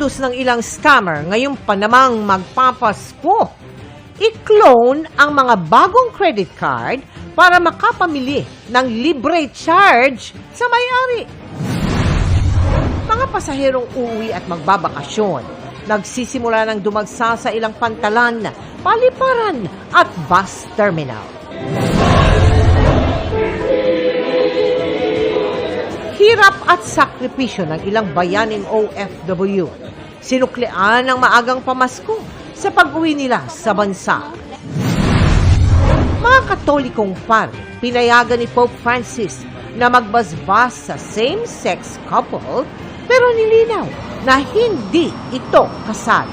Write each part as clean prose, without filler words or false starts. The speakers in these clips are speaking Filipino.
modus ng ilang scammer ngayong panamang magpapasko. I-clone ang mga bagong credit card para makapamili ng libre charge sa may-ari. Mga pasaherong uuwi at magbabakasyon, nagsisimula ng dumagsa sa ilang pantalan, paliparan at bus terminal. Hirap at sakripisyo ng ilang bayaning OFW. Sinuklian ng maagang pamasko sa pag-uwi nila sa bansa. Mga Katolikong pari, pinayagan ni Pope Francis na magbasbas sa same-sex couple pero nilinaw na hindi ito kasal.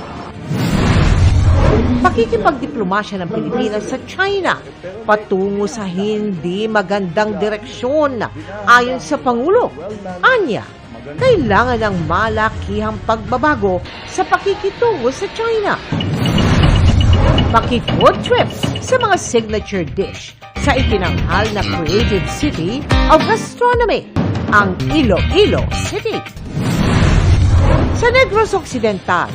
Pakikipagdiplomasya ng Pilipinas sa China patungo sa hindi magandang direksyon ayon sa Pangulo. Anya, kailangan ng malakihang pagbabago sa pakikitungo sa China. Maki-food trips sa mga signature dish sa itinanghal na Creative City of Gastronomy, ang Iloilo City. Sa Negros Occidental,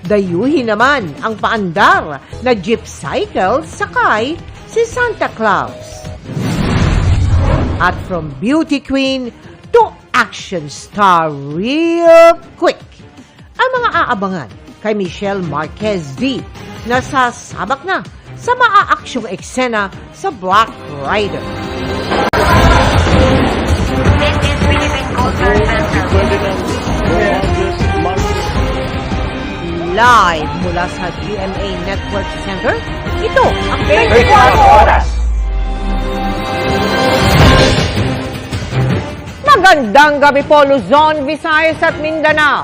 dayuhin naman ang paandar na jeep cycle sakay si Santa Claus. At from beauty queen to action star real quick, ang mga aabangan kay Michelle Marquez V na sasabak na sa maaaksyong eksena sa Black Rider. Live mula sa GMA Network Center, ito ang 24 Oras. Magandang gabi po, Luzon, Visayas at Mindanao.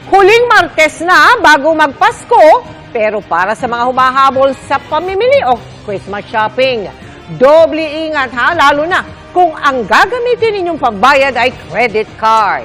Huling Martes na bago magpasko, pero para sa mga humahabol sa pamimili o Christmas shopping, doble ingat ha, lalo na kung ang gagamitin ninyong pambayad ay credit card.